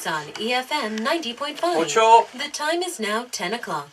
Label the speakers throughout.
Speaker 1: Busan EFM 90.5.
Speaker 2: 오초.
Speaker 1: The time is now 10 o'clock.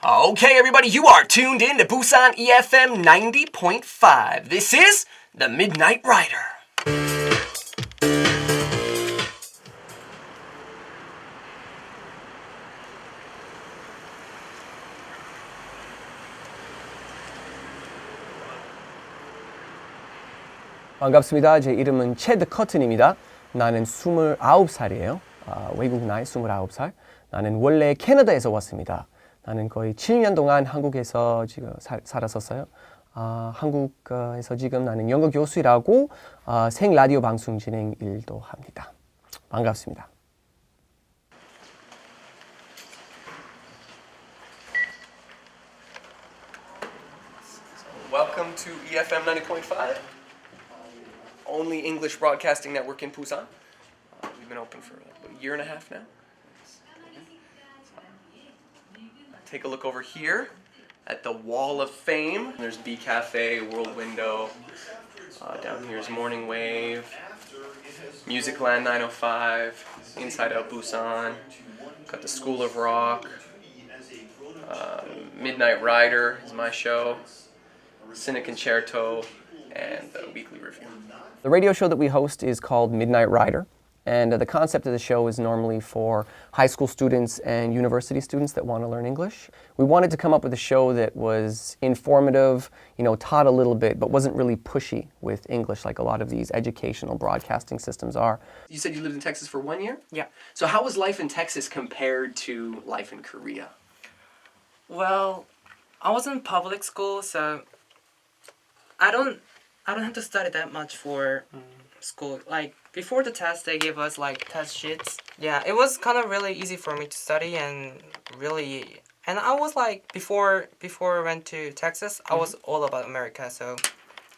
Speaker 2: Okay, everybody, you are tuned in to Busan EFM 90.5. This is the Midnight Rider.
Speaker 3: 반갑습니다. 제 이름은 채드 커튼입니다. 나는 29살이에요. 외국 나이 29살. 나는 원래 캐나다에서 왔습니다. 나는 거의 7년 동안 한국에서 지금 살았었어요. 한국에서 지금 나는 영어 교수라고 생 라디오 방송 진행 일도 합니다. 반갑습니다.
Speaker 2: Welcome to EFM 90.5, only English broadcasting network in Busan. We've been open for a year and a half now. Take a look over here at the Wall of Fame. There's B Cafe, World Window. Down here is Morning Wave, Musicland 905, Inside Out Busan. Got the School of Rock. Midnight Rider is my show. Cine Concerto, and the Weekly Review.
Speaker 3: The radio show that we host is called Midnight Rider. And the concept of the show is normally for high school students and university students that want to learn English. We wanted to come up with a show that was informative, taught a little bit, but wasn't really pushy with English like a lot of these educational broadcasting systems are.
Speaker 2: You said you lived in Texas for 1 year?
Speaker 4: Yeah.
Speaker 2: So how was life in Texas compared to life in Korea?
Speaker 4: Well, I was in public school, so I don't have to study that much for school. Like before the test, they gave us like test sheets. Yeah, it was kind of really easy for me to study and I was like before I went to Texas, I was all about America, so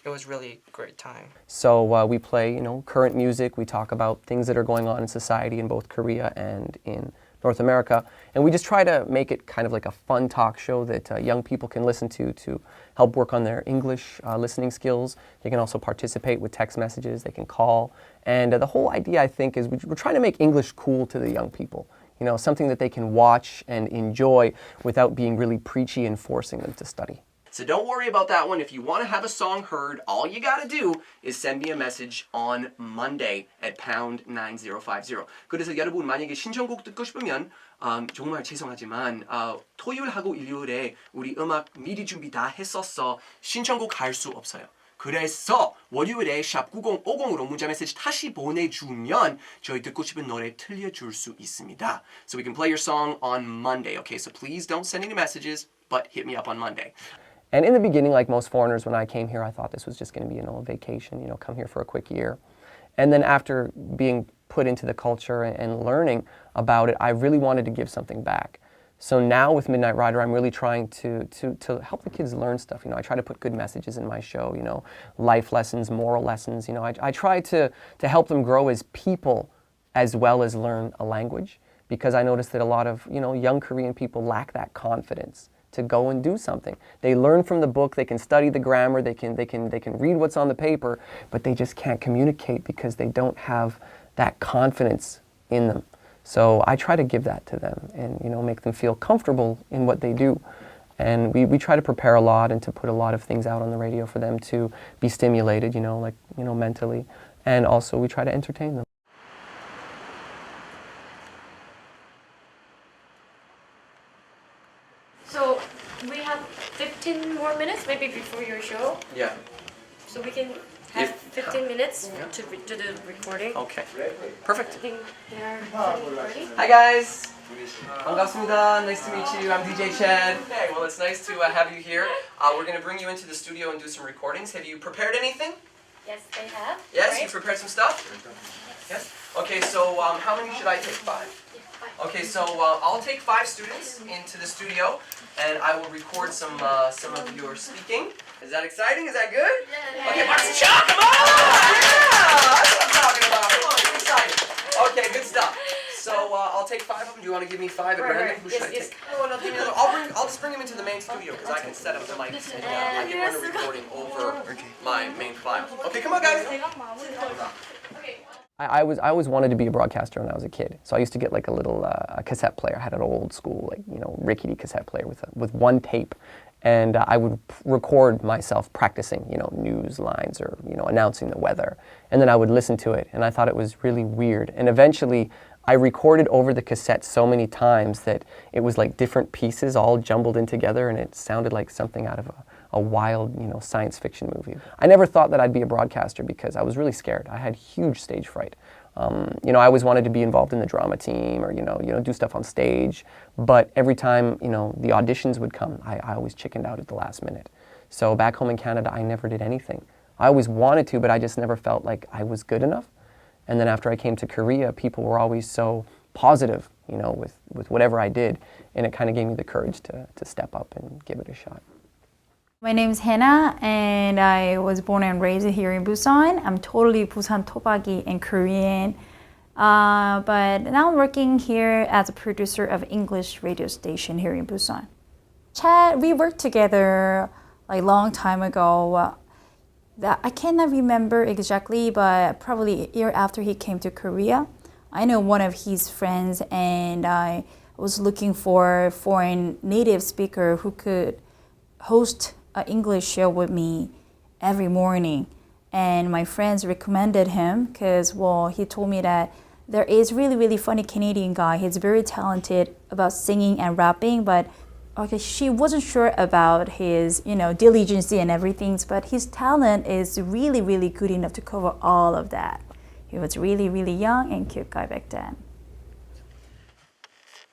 Speaker 4: it was really great time.
Speaker 3: So we play, current music. We talk about things that are going on in society in both Korea and in North America. And we just try to make it kind of like a fun talk show that young people can listen to help work on their English listening skills. They can also participate with text messages. They can call. And the whole idea, I think, is we're trying to make English cool to the young people. Something that they can watch and enjoy without being really preachy and forcing them to study.
Speaker 2: So don't worry about that one. If you want to have a song heard, all you got to do is send me a message on Monday at pound 9050. 그래서 여러분 만약에 신청곡 듣고 싶으면 정말 죄송하지만 토요일하고 일요일에 우리 음악 미리 준비 다 했었어. 신청곡 할 수 없어요. 그래서 월요일에 샵 9050으로 문자 메시지 다시 보내주면 저희 듣고 싶은 노래 틀려줄 수 있습니다. So we can play your song on Monday. Okay, so please don't send any messages, but hit me up on Monday.
Speaker 3: And in the beginning, like most foreigners, when I came here, I thought this was just going to be a vacation, come here for a quick year. And then after being put into the culture and learning about it, I really wanted to give something back. So now with Midnight Rider, I'm really trying to help the kids learn stuff. I try to put good messages in my show, life lessons, moral lessons. I try to help them grow as people as well as learn a language, because I noticed that a lot of, young Korean people lack that confidence to go and do something. They learn from the book, they can study the grammar, they can read what's on the paper, but they just can't communicate because they don't have that confidence in them. So I try to give that to them and make them feel comfortable in what they do. And we try to prepare a lot and to put a lot of things out on the radio for them to be stimulated, mentally. And also we try to entertain them.
Speaker 5: So we have 15 more minutes maybe before your show.
Speaker 2: Yeah.
Speaker 5: So we can have 15 minutes to do the recording.
Speaker 2: Okay. Perfect.
Speaker 5: I think they're ready.
Speaker 2: Hi guys. 반갑습니다. Nice to meet you. I'm DJ Chad. Okay, well it's nice to have you here. We're going to bring you into the studio and do some recordings. Have you prepared anything?
Speaker 5: Yes, they have.
Speaker 2: Yes,
Speaker 5: right?
Speaker 2: you prepared some stuff? Yes. Okay, so how many should I take? 5? Okay, so I'll take 5 students into the studio, and I will record some of your speaking. Is that exciting? Is that good?
Speaker 5: Yeah.
Speaker 2: Okay, 박수 쳐! Come on! Yeah! That's what I'm talking about. Come on, take 5 of them. Do you want to give me 5 at random? Who should I take? Oh, no, give me another. I'll just bring them into the main studio because I can set up the mics and I can run a recording over my main file. Okay, come on, guys.
Speaker 3: I always wanted to be a broadcaster when I was a kid. So I used to get like a little a cassette player. I had an old school, like, you know, rickety cassette player with one tape. And I would record myself practicing, you know, news lines or, you know, announcing the weather. And then I would listen to it. And I thought it was really weird. And eventually I recorded over the cassette so many times that it was like different pieces all jumbled in together. And it sounded like something out of a wild, you know, science fiction movie. I never thought that I'd be a broadcaster because I was really scared. I had huge stage fright. You know, I always wanted to be involved in the drama team or, you know, do stuff on stage. But every time, you know, the auditions would come, I always chickened out at the last minute. So back home in Canada, I never did anything. I always wanted to, but I just never felt like I was good enough. And then after I came to Korea, people were always so positive, you know, with whatever I did. And it kind of gave me the courage to step up and give it a shot.
Speaker 6: My name is Hannah, and I was born and raised here in Busan. I'm totally Busan Tobagi in Korean. But now I'm working here as a producer of English radio station here in Busan. Chad, we worked together like long time ago. I cannot remember exactly, but probably a year after he came to Korea. I know one of his friends, and I was looking for a foreign native speaker who could host an English show with me every morning. And my friends recommended him because, well, he told me that there is really, really funny Canadian guy. He's very talented about singing and rapping, but okay, she wasn't sure about his, you know, diligence and everything, but his talent is really, really good enough to cover all of that. He was really, really young and cute guy back then.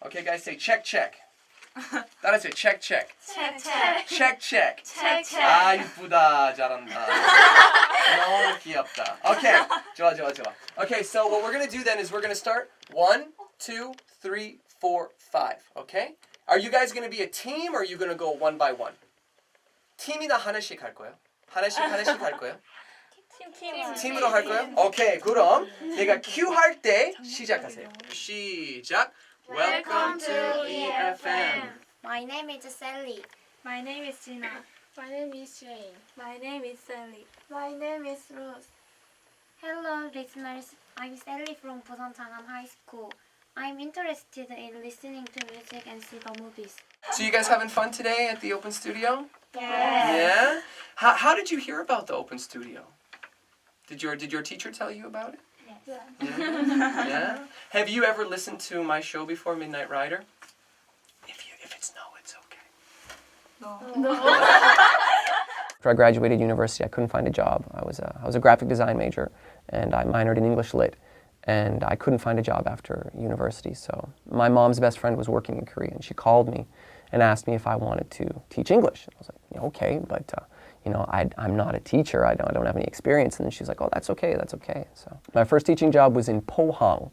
Speaker 2: Okay, guys, say check, check. 따라하세요. check, check.
Speaker 5: Check, check.
Speaker 2: check, check.
Speaker 5: Check, check.
Speaker 2: 아, 이쁘다. 잘한다. 너무 귀엽다. Okay, 좋아, 좋아, 좋아. Okay, so what we're going to do then is we're going to start 1, 2, 3, 4, 5. Okay? Are you guys going to be a team or are you going to go one by one? 팀이나 하나씩 할 거예요? 하나씩 할 거예요? 팀으로 할 거예요? 오케이, 그럼 내가 큐 할 때 시작하세요. 시작. Welcome to EFM.
Speaker 7: My name is Sally.
Speaker 5: My name is Gina.
Speaker 7: My name is Jane.
Speaker 5: My name is Sally.
Speaker 7: My name is Rose. Hello, listeners. I'm Sally from Busan Changam High School. I'm interested in listening to music and see the movies.
Speaker 2: So you guys having fun today at the Open Studio?
Speaker 7: Yes.
Speaker 2: Yeah? How did you hear about the Open Studio? Did your teacher tell you about it?
Speaker 7: Yes.
Speaker 2: Yeah? Have you ever listened to my show before, Midnight Rider? If it's no, it's okay.
Speaker 3: After I graduated university, I couldn't find a job. I was a graphic design major, and I minored in English Lit, and I couldn't find a job after university. So my mom's best friend was working in Korea, and she called me and asked me if I wanted to teach English. And I was like, yeah, okay, but you know, I'm not a teacher. I don't have any experience. And then she's like, oh, that's okay, that's okay. So my first teaching job was in Pohang.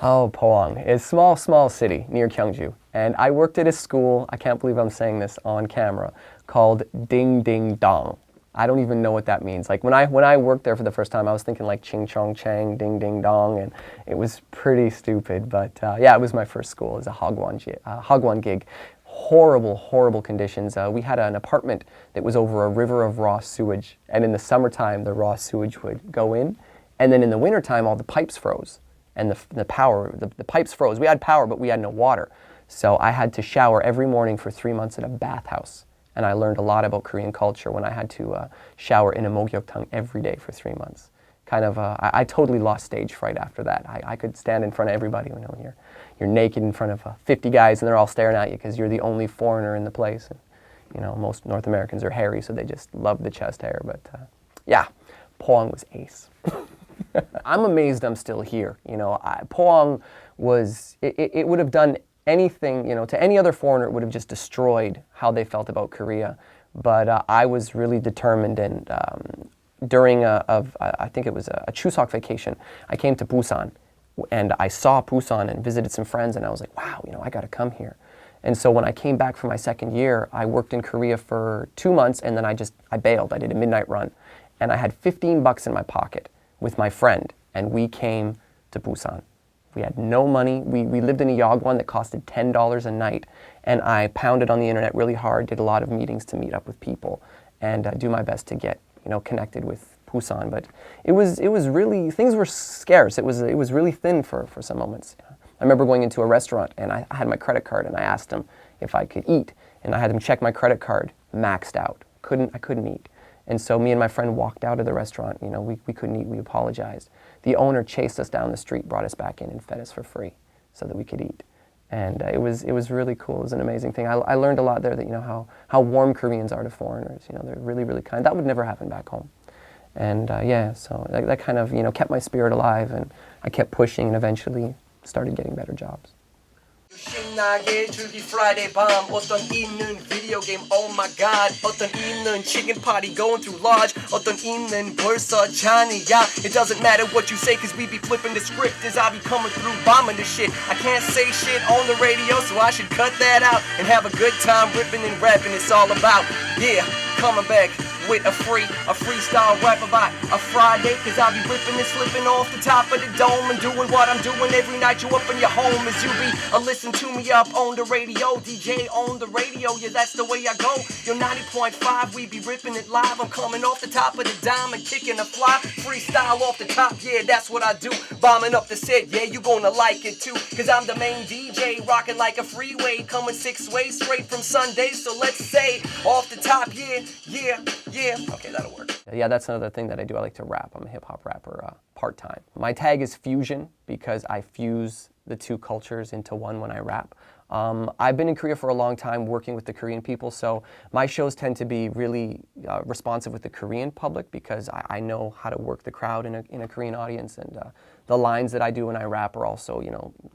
Speaker 3: Oh, Pohang. It's a small city near Gyeongju. And I worked at a school, I can't believe I'm saying this on camera, called Ding Ding Dong. I don't even know what that means. Like when I worked there for the first time, I was thinking like Ching Chong Chang, Ding Dong, and it was pretty stupid. But yeah, it was my first school. It was a hagwon gig. Horrible conditions. We had an apartment that was over a river of raw sewage, and in the summertime the raw sewage would go in, and then in the wintertime all the pipes froze, and the pipes froze. We had power, but we had no water. So I had to shower every morning for 3 months at a bathhouse, and I learned a lot about Korean culture when I had to shower in a mokgyeoktung every day for 3 months. Kind of, I totally lost stage fright after that. I could stand in front of everybody, you know, you're naked in front of 50 guys and they're all staring at you because you're the only foreigner in the place. And, you know, most North Americans are hairy, so they just love the chest hair. But yeah, Pohang was ace. I'm amazed I'm still here. You know, Pohang was, it would have done anything, you know, to any other foreigner, it would have just destroyed how they felt about Korea. But I was really determined, and during I think it was a Chuseok vacation, I came to Busan. And I saw Busan and visited some friends, and I was like, wow, you know, I got to come here. And so when I came back for my second year, I worked in Korea for 2 months, and then I bailed. I did a midnight run. And I had $15 in my pocket with my friend, and we came to Busan We had no money. We lived in a yagwon that costed $10 a night, and I pounded on the internet really hard, did a lot of meetings to meet up with people, and do my best to get connected with Busan. But it was really, things were scarce. It was really thin for some moments. I remember going into a restaurant and I had my credit card and I asked them if I could eat, and I had them check my credit card, maxed out. I couldn't eat. And so me and my friend walked out of the restaurant. We couldn't eat. We apologized. The owner chased us down the street, brought us back in, and fed us for free so that we could eat. And it was really cool. It was an amazing thing. I learned a lot there that how warm Koreans are to foreigners. They're really, really kind. That would never happen back home. And so that kind of kept my spirit alive, and I kept pushing, and eventually started getting better jobs.
Speaker 2: 신나게 즐기 Friday 밤 어떤 있는 video game oh my god 어떤 있는 chicken party going through lodge 어떤 있는 벌써 잔이야 it doesn't matter what you say cause we be flipping the script as I be coming through bombing the shit I can't say shit on the radio so I should cut that out and have a good time ripping and rapping it's all about coming back with a freestyle rap about a Friday cause I be ripping and slipping off the top of the dome and doing what I'm doing every night you up in your home as you be listen to me up on the radio DJ on the radio yeah that's the way I go yo 90.5 we be ripping it live I'm coming off the top of the dime and kicking a fly freestyle off the top yeah that's what I do bombing up the set yeah you gonna like it too cause I'm the main DJ rocking like a freeway coming 6 ways straight from Sunday so let's say off the top yeah okay that'll work.
Speaker 3: Yeah, that's another thing that I do. I like to rap. I'm a hip-hop rapper part-time. My tag is fusion because I fuse the two cultures into one when I rap. I've been in Korea for a long time working with the Korean people, so my shows tend to be really responsive with the Korean public because I know how to work the crowd in a Korean audience, and the lines that I do when I rap are also,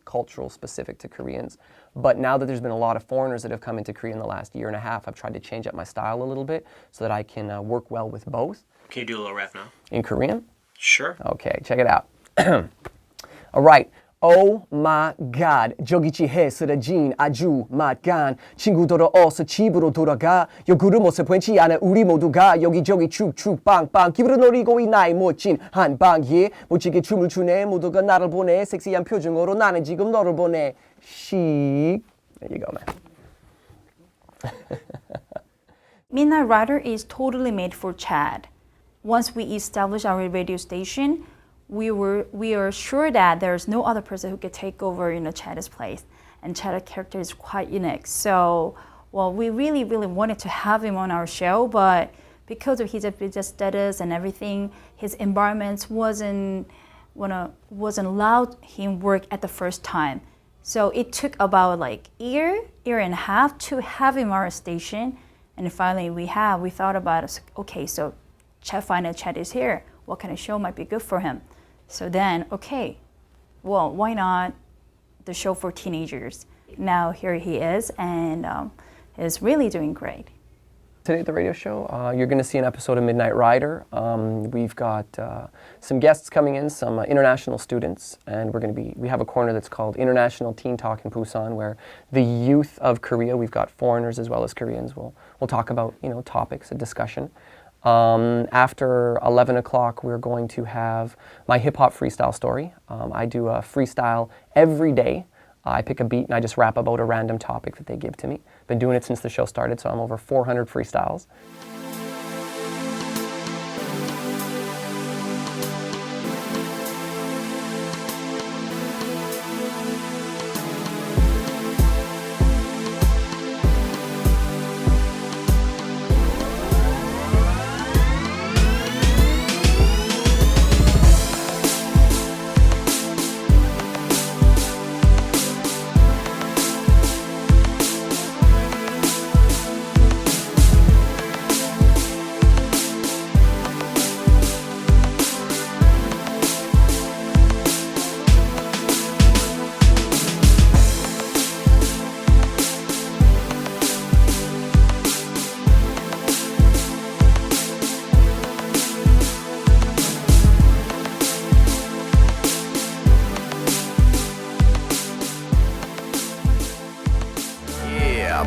Speaker 3: cultural specific to Koreans. But now that there's been a lot of foreigners that have come into Korea in the last year and a half, I've tried to change up my style a little bit so that I can work well with both.
Speaker 8: Can you do a little rap now?
Speaker 3: In Korean?
Speaker 8: Sure.
Speaker 3: Okay, check it out. All right. Oh my God, 저기지 쓰러진 아주 맛간 친구들아 어서 집으로 돌아가 여구름 옷을 보이지 않아 우리 모두가 여기저기 축축 빵빵 기분을 노리고 이 나의 멋진 한방에 멋지게 춤을 추네 모두가 나를 보네 섹시한 표정으로 나는 지금 너를 보네 There you go, man.
Speaker 6: Midnight Rider is totally made for Chad. Once we establish our radio station, we are sure that there's no other person who could take over Chad's place, and Chad's character is quite unique. So, we really wanted to have him on our show, but because of his visa status and everything, his environment wasn't allowed him work at the first time. So it took about year and a half to have him on our station, and finally we thought about it. Okay, so Chad is here. What kind of show might be good for him? So then, why not the show for teenagers? Now here he is, and is really doing great.
Speaker 3: Today at the radio show, you're going to see an episode of Midnight Rider. We've got some guests coming in, some international students, and we have a corner that's called International Teen Talk in Busan, where the youth of Korea, we've got foreigners as well as Koreans, we'll talk about topics, a discussion. After 11 o'clock, we're going to have my hip-hop freestyle story. I do a freestyle every day. I pick a beat and I just rap about a random topic that they give to me. Been doing it since the show started, so I'm over 400 freestyles.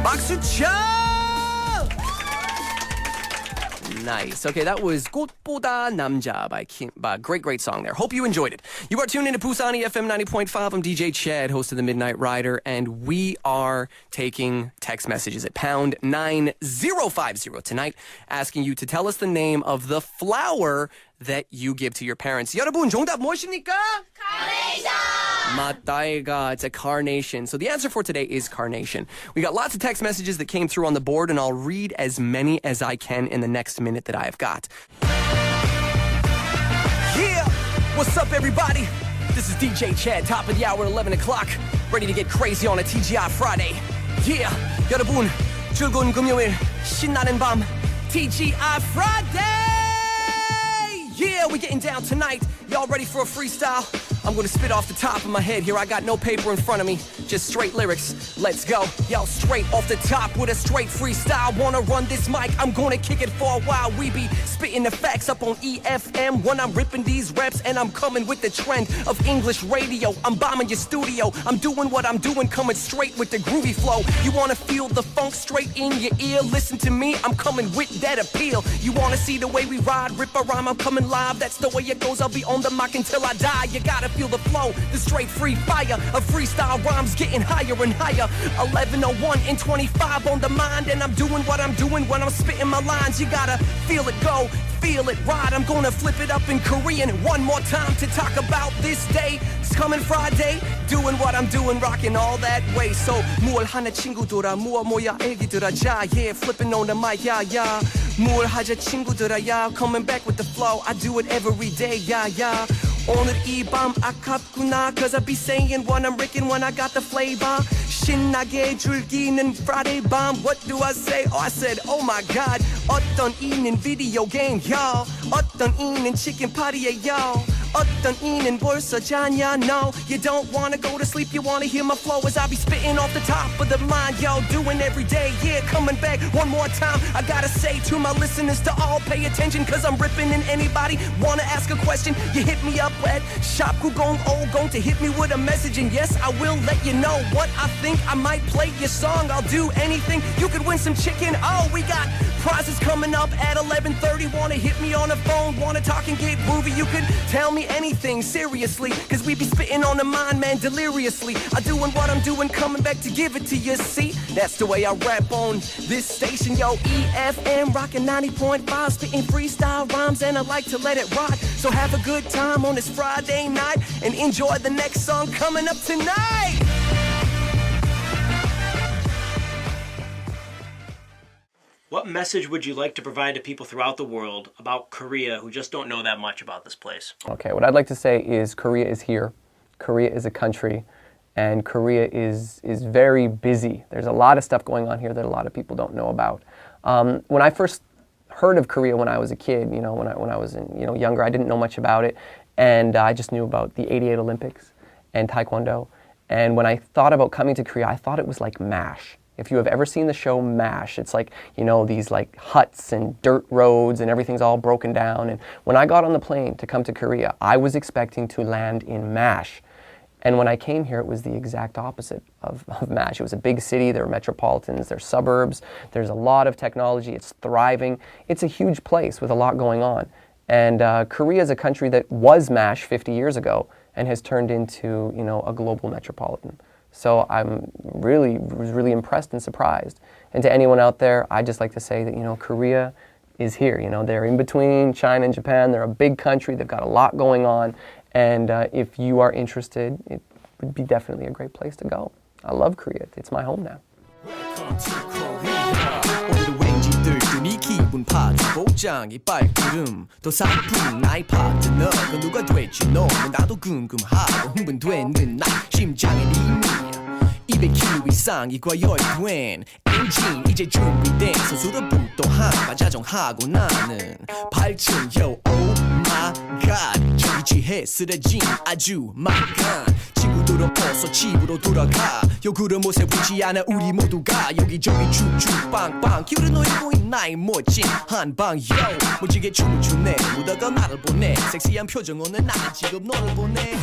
Speaker 2: 박수 쳐! Nice. Okay, that was 꽃보다 남자 by Kim. Great song there. Hope you enjoyed it. You are tuned into Busan FM 90.5. I'm DJ Chad, host of the Midnight Rider, and we are taking text messages at pound 9050 tonight, asking you to tell us the name of the flower that you give to your parents. 여러분, 정답 무엇입니까? Carnation! 맞다, it's a carnation. So the answer for today is carnation. We got lots of text messages that came through on the board, and I'll read as many as I can in the next minute that I have got. Yeah! What's up, everybody? This is DJ Chad, top of the hour at 11 o'clock. Ready to get crazy on a TGI Friday. Yeah! 여러분, 즐거운 금요일, 신나는 밤, TGI Friday! Yeah, we're getting down tonight. Y'all ready for a freestyle? I'm gonna spit off the top of my head here. I got no paper in front of me, just straight lyrics. Let's go. Y'all straight off the top with a straight freestyle. Wanna run this mic? I'm gonna kick it for a while. We be spitting the facts up on EFM when I'm ripping these reps, and I'm coming with the trend of English radio. I'm bombing your studio. I'm doing what I'm doing, coming straight with the groovy flow. You wanna feel the funk straight in your ear? Listen to me, I'm coming with that appeal. You wanna see the way we ride, rip a rhyme, I'm coming live. That's the way it goes. I'll be on the mic until I die. You gotta feel the flow, the straight free fire of freestyle rhymes getting higher and higher. 11:01 and 25 on the mind, and I'm doing what I'm doing when I'm spitting my lines. You gotta feel it go, feel it ride. I'm gonna flip it up in Korean one more time to talk about this day. It's coming Friday, doing what I'm doing, rocking all that way. So 뭘 하나 친구들아, 뭐야 애기들아, 자, yeah, flipping on the mic, yeah, yeah. 뭘 하자 친구들아, yeah, coming back with the flow. I do it every day, yeah, yeah. 오늘 이 밤 아깝구나, cause I be saying what I'm wricking when I got the flavor. 신나게 즐기는 Friday 밤. What do I say? Oh, I said, oh my god. 어떤 이는 video game, y'all. 어떤 이는 chicken party에, y'all. 어떤 이는 벌써 자냐? No, you don't wanna go to sleep. You wanna hear my flow as I be spitting off the top of the line. Yo, doing every day, yeah, coming back one more time. I gotta say to my listeners to all pay attention, cause I'm ripping, and anybody wanna ask a question, you hit me up at shop going to hit me with a message, and yes, I will let you know what I think. I might play your song, I'll do anything. You could win some chicken. Oh, we got prizes coming up at 11:30. Wanna hit me on the phone, wanna talk and get groovy? You could tell me anything, seriously, cause we be spitting on the mind, man, deliriously. I'm doing what I'm doing, coming back to give it to you, see? That's the way I rap on this station, yo. EFM, rockin' 90.5, spitting freestyle rhymes, and I like to let it rock. So have a good time on this Friday night, and enjoy the next song coming up tonight.
Speaker 8: What message would you like to provide to people throughout the world about Korea who just don't know that much about this place?
Speaker 3: Okay, what I'd like to say is Korea is here. Korea is a country, and Korea is very busy. There's a lot of stuff going on here that a lot of people don't know about. When I first heard of Korea when I was a kid, when I was younger, I didn't know much about it, and I just knew about the '88 Olympics and Taekwondo. And when I thought about coming to Korea, I thought it was like MASH. If you have ever seen the show MASH, it's like, these like huts and dirt roads and everything's all broken down. And when I got on the plane to come to Korea, I was expecting to land in MASH. And when I came here, it was the exact opposite of MASH. It was a big city, there are metropolitans, there are suburbs, there's a lot of technology, it's thriving. It's a huge place with a lot going on. And Korea is a country that was MASH 50 years ago and has turned into, a global metropolitan. So I'm really impressed and surprised. And to anyone out there, I just like to say that, Korea is here. They're in between China and Japan. They're a big country. They've got a lot going on. And if you are interested, it would be definitely a great place to go. I love Korea. It's my home now.
Speaker 9: 네 기분 파트 복장이 빨구름 더 사뿐 나의 파트너가 누가 될지 너무 나도 궁금하고 흥분되는 나 심장의 리듬 200km 이상이 과열된 엔진 이제 준비된 선수로부터 한바 자정하고 나는 8층 yo oh my god 저기지해 쓰러진 아주 막간 친구들은 어서 집으로 돌아가 요구를 못해 보지 않아 우리 모두가 여기저기 쭉쭉 빵빵 기울여 놓이고 있는 나의 멋진 한방 yo 멋지게 춤을 추네 무더가 나를 보내 섹시한 표정 오늘 나는 지금 너를 보내